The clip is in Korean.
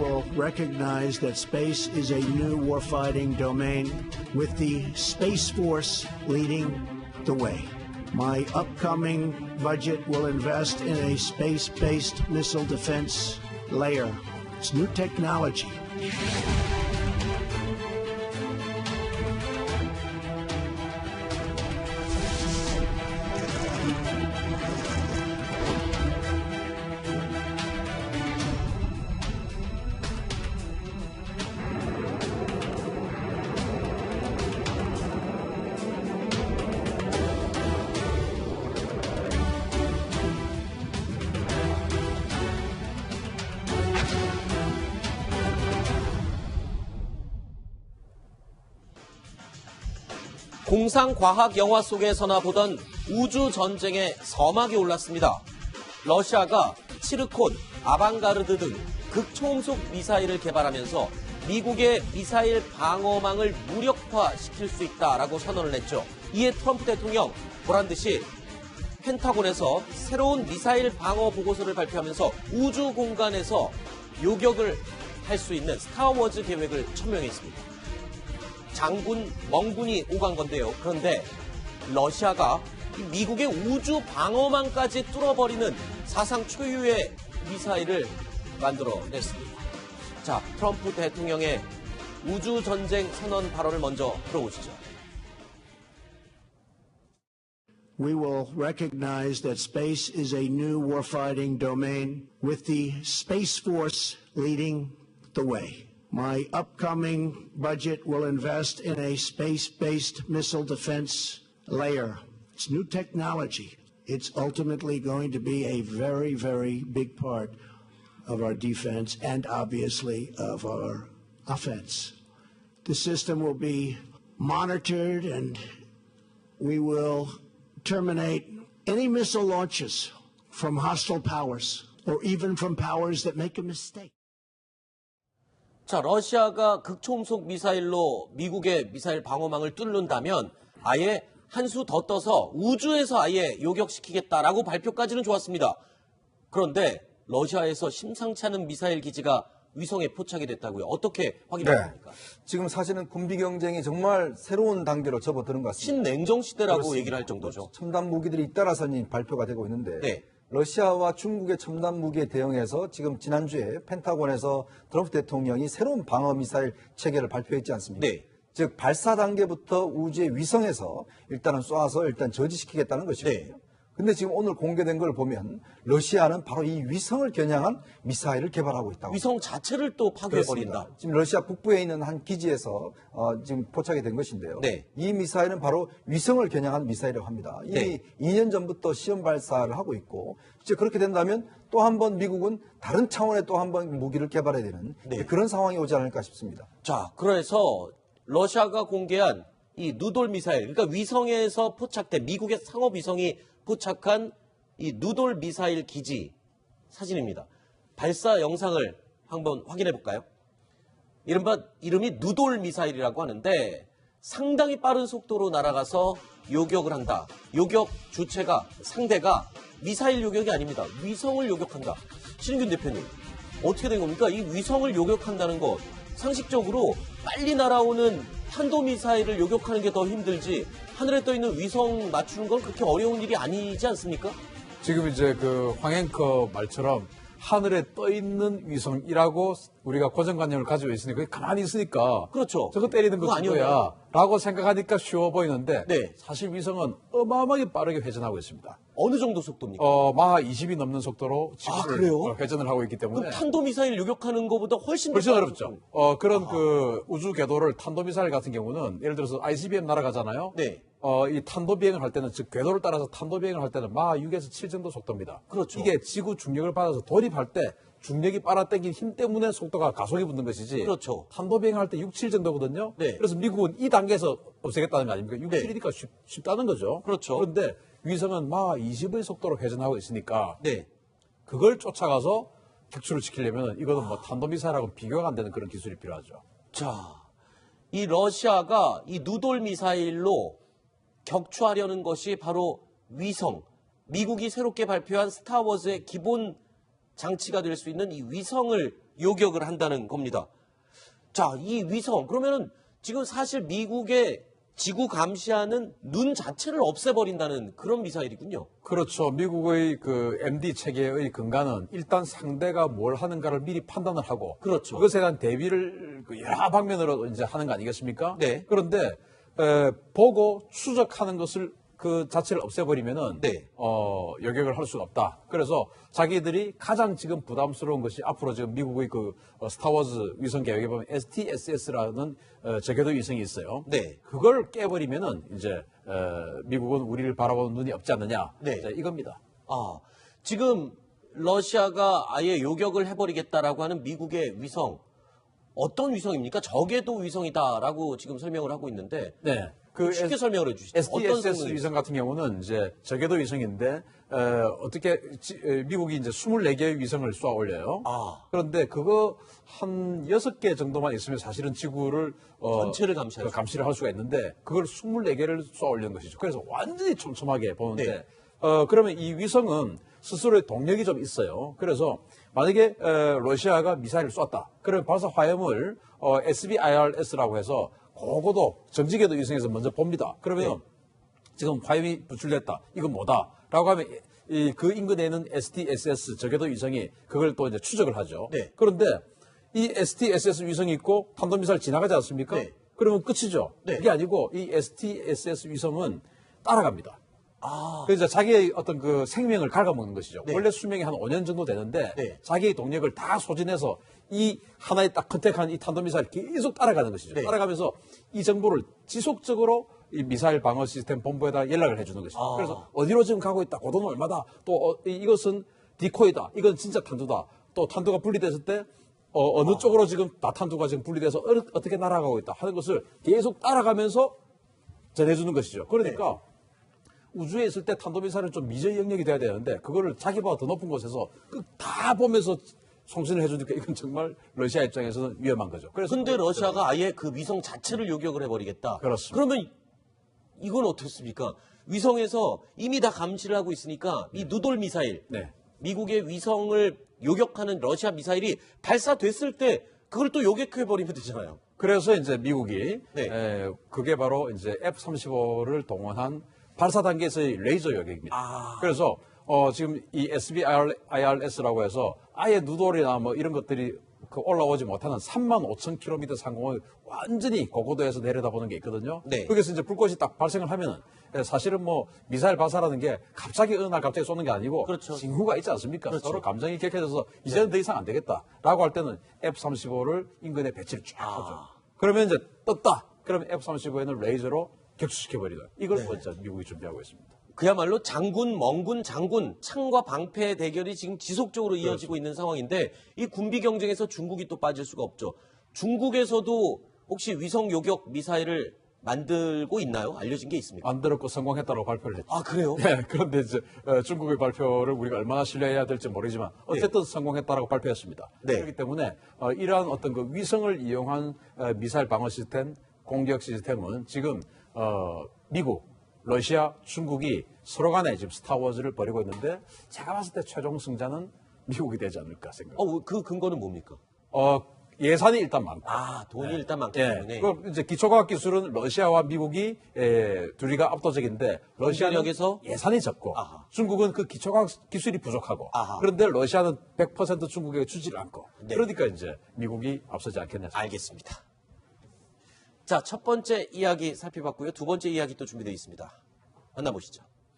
will recognize that space is a new warfighting domain with the Space Force leading the way. My upcoming budget will invest in a space-based missile defense layer. It's new technology. 공상과학 영화 속에서나 보던 우주전쟁의 서막이 올랐습니다. 러시아가 치르콘, 아방가르드 등 극초음속 미사일을 개발하면서 미국의 미사일 방어망을 무력화시킬 수 있다라고 선언을 했죠. 이에 트럼프 대통령 보란듯이 펜타곤에서 새로운 미사일 방어 보고서를 발표하면서 우주 공간에서 요격을 할 수 있는 스타워즈 계획을 천명했습니다. 장군, 멍군이 오간 건데요. 그런데 러시아가 미국의 우주 방어망까지 뚫어버리는 사상 초유의 미사일을 만들어냈습니다. 자, 트럼프 대통령의 우주전쟁 선언 발언을 먼저 들어보시죠. We will recognize that space is a new warfighting domain with the Space Force leading the way. My upcoming budget will invest in a space-based missile defense layer. It's new technology. It's ultimately going to be a very, very big part of our defense and obviously of our offense. The system will be monitored and we will terminate any missile launches from hostile powers or even from powers that make a mistake. 자, 러시아가 극초음속 미사일로 미국의 미사일 방어망을 뚫는다면 아예 한 수 더 떠서 우주에서 아예 요격시키겠다라고 발표까지는 좋았습니다. 그런데 러시아에서 심상치 않은 미사일 기지가 위성에 포착이 됐다고요. 어떻게 확인합니까? 네. 지금 사실은 군비 경쟁이 정말 새로운 단계로 접어드는 것 같습니다. 신냉정 시대라고 그렇습니다. 얘기를 할 정도죠. 첨단 무기들이 잇따라서니 발표가 되고 있는데 네. 러시아와 중국의 첨단 무기에 대응해서 지금 지난주에 펜타곤에서 트럼프 대통령이 새로운 방어 미사일 체계를 발표했지 않습니까? 네. 즉 발사 단계부터 우주의 위성에서 일단은 쏴서 일단 저지시키겠다는 것이거든요. 네. 근데 지금 오늘 공개된 걸 보면 러시아는 바로 이 위성을 겨냥한 미사일을 개발하고 있다고. 위성 자체를 또 파괴해버린다. 지금 러시아 북부에 있는 한 기지에서 지금 포착이 된 것인데요. 네. 이 미사일은 바로 위성을 겨냥한 미사일이라고 합니다. 이미 네. 2년 전부터 시험 발사를 하고 있고 이제 그렇게 된다면 또 한 번 미국은 다른 차원의 또 한 번 무기를 개발해야 되는 네. 그런 상황이 오지 않을까 싶습니다. 자, 그래서 러시아가 공개한 이 누돌 미사일, 그러니까 위성에서 포착된 미국의 상업 위성이 포착한 이 누돌 미사일 기지 사진입니다. 발사 영상을 한번 확인해 볼까요? 이름이 누돌 미사일이라고 하는데 상당히 빠른 속도로 날아가서 요격을 한다. 요격 주체가 상대가 미사일 요격이 아닙니다. 위성을 요격한다. 신윤균 대표님, 어떻게 된 겁니까? 이 위성을 요격한다는 것 상식적으로 빨리 날아오는 탄도미사일을 요격하는 게 더 힘들지 하늘에 떠 있는 위성 맞추는 건 그렇게 어려운 일이 아니지 않습니까? 지금 이제 그 황앵커 말처럼 하늘에 떠 있는 위성이라고 우리가 고정관념을 가지고 있으니까 그게 가만히 있으니까 그렇죠. 저거 때리는 거 그거야 라고 생각하니까 쉬워 보이는데 네. 사실 위성은 어마어마하게 빠르게 회전하고 있습니다. 어느 정도 속도입니까? 마하 20이 넘는 속도로 그래요? 회전을 하고 있기 때문에 그럼 탄도미사일 요격하는 것보다 훨씬 어렵죠. 그런 그 우주 궤도를 탄도미사일 같은 경우는 예를 들어서 ICBM 날아가잖아요. 네. 이 탄도 비행을 할 때는 즉 궤도를 따라서 탄도 비행을 할 때는 마하 6에서 7 정도 속도입니다. 그렇죠. 이게 지구 중력을 받아서 돌입할 때 중력이 빨아당긴 힘 때문에 속도가 가속이 붙는 것이지. 그렇죠. 탄도 비행할 때 6, 7 정도거든요. 네. 그래서 미국은 이 단계에서 없애겠다는 거 아닙니까? 6, 네. 7이니까 쉽다는 거죠. 그렇죠. 그런데 위성은 마하 20의 속도로 회전하고 있으니까 네. 그걸 쫓아가서 격추를 시키려면 이거는 뭐 탄도미사일하고 비교가 안 되는 그런 기술이 필요하죠. 자, 이 러시아가 이 누돌 미사일로 격추하려는 것이 바로 위성. 미국이 새롭게 발표한 스타워즈의 기본 장치가 될 수 있는 이 위성을 요격을 한다는 겁니다. 자, 이 위성 그러면은 지금 사실 미국의 지구 감시하는 눈 자체를 없애버린다는 그런 미사일이군요. 그렇죠. 미국의 그 MD 체계의 근간은 일단 상대가 뭘 하는가를 미리 판단을 하고, 그렇죠. 그것에 대한 대비를 그 여러 방면으로 이제 하는 거 아니겠습니까? 네. 그런데 보고 추적하는 것을 그 자체를 없애버리면은 네. 요격을 할 수가 없다. 그래서 자기들이 가장 지금 부담스러운 것이 앞으로 지금 미국의 그 스타워즈 위성 계획에 보면 STSS라는 저궤도 위성이 있어요. 네. 그걸 깨버리면은 이제 미국은 우리를 바라보는 눈이 없지 않느냐. 네. 자, 이겁니다. 아, 지금 러시아가 아예 요격을 해버리겠다라고 하는 미국의 위성 어떤 위성입니까? 저궤도 위성이다라고 지금 설명을 하고 있는데 네. 그 쉽게 설명을 해주시죠. STSS 위성 같은 경우는 이제 저궤도 위성인데 어떻게 미국이 이제 24개의 위성을 쏘아 올려요. 아. 그런데 그거 한 6개 정도만 있으면 사실은 지구를 전체를 감시할 감시를 할 수가 있는데 그걸 24개를 쏘아 올리는 것이죠. 그래서 완전히 촘촘하게 보는데 네. 그러면 이 위성은 스스로의 동력이 좀 있어요. 그래서 만약에 러시아가 미사일을 쐈다. 그러면 발사 화염을 SBIRS라고 해서 고고도 정지궤도 위성에서 먼저 봅니다. 그러면 네. 지금 화염이 분출됐다. 이건 뭐다? 라고 하면 그 인근에 있는 STSS 저궤도 위성이 그걸 또 이제 추적을 하죠. 네. 그런데 이 STSS 위성이 있고 탄도미사일 지나가지 않습니까? 네. 그러면 끝이죠. 네. 그게 아니고 이 STSS 위성은 따라갑니다. 아, 그래서 자기의 어떤 그 생명을 갉아먹는 것이죠. 네. 원래 수명이 한 5년 정도 되는데 네. 자기의 동력을 다 소진해서 이 하나의 딱 컨택한 이 탄도미사일 계속 따라가는 것이죠. 네. 따라가면서 이 정보를 지속적으로 이 미사일 방어 시스템 본부에다 연락을 해주는 것이죠. 아. 그래서 어디로 지금 가고 있다. 고도는 얼마다. 또 이것은 디코이다. 이건 진짜 탄두다. 또 탄두가 분리됐을 때 어느 쪽으로 지금 나탄두가 지금 분리돼서 어떻게 날아가고 있다 하는 것을 계속 따라가면서 전해주는 것이죠. 그러니까 우주에 있을 때 탄도미사일은 좀 미저 영역이 돼야 되는데 그거를 자기보다 더 높은 곳에서 다 보면서 송신을 해주니까 이건 정말 러시아 입장에서는 위험한 거죠. 그래서 근데 러시아가 아예 그 위성 자체를 요격을 해버리겠다. 그렇습니다. 그러면 이건 어떻습니까? 위성에서 이미 다 감시를 하고 있으니까 이 누돌 미사일, 네. 미국의 위성을 요격하는 러시아 미사일이 발사됐을 때 그걸 또 요격해버리면 되잖아요. 그래서 이제 미국이 네. 그게 바로 이제 F-35를 동원한 발사 단계에서의 레이저 요격입니다. 아. 그래서 지금 이 SBIRS라고 해서 아예 누돌이나 뭐 이런 것들이 그 올라오지 못하는 35,000km 상공을 완전히 고고도에서 내려다보는 게 있거든요. 네. 거기서 이제 불꽃이 딱 발생을 하면은 사실은 뭐 미사일 발사라는 게 갑자기 어느 날 갑자기 쏘는 게 아니고 그렇죠. 징후가 있지 않습니까? 그렇죠. 서로 감정이 격해져서 이제는 더 이상 안 되겠다라고 할 때는 F-35를 인근에 배치를 쫙 하죠. 그러면 이제 떴다. 그러면 F-35에는 레이저로 격추시켜버리다. 이걸 먼저 미국이 준비하고 있습니다. 그야말로 장군, 멍군, 장군, 창과 방패의 대결이 지금 지속적으로 이어지고 있는 상황인데 이 군비 경쟁에서 중국이 또 빠질 수가 없죠. 중국에서도 혹시 위성 요격 미사일을 만들고 있나요? 알려진 게 있습니까? 만들었고 성공했다고 발표를 했죠. 아, 그래요? 네, 그런데 이제 중국의 발표를 우리가 얼마나 신뢰해야 될지 모르지만 어쨌든 성공했다고 발표했습니다. 네. 그렇기 때문에 이러한 어떤 그 위성을 이용한 미사일 방어 시스템, 공격 시스템은 지금 미국, 러시아, 중국이 서로 간에 지금 스타워즈를 벌이고 있는데 제가 봤을 때 최종 승자는 미국이 되지 않을까 생각합니다. 그 근거는 뭡니까? 예산이 일단 많고. 아, 돈이 일단 많기 예. 때문에. 그 이제 기초과학 기술은 러시아와 미국이 둘이가 압도적인데 러시아는 경제력에서? 예산이 적고 아하. 중국은 그 기초과학 기술이 부족하고 아하. 그런데 러시아는 100% 중국에게 주지를 않고 네. 그러니까 이제 미국이 앞서지 않겠냐. 알겠습니다. 자, 첫 번째 이야기 살펴봤고요. 두 번째 이야기 또 준비되어 있습니다. 만나보시죠.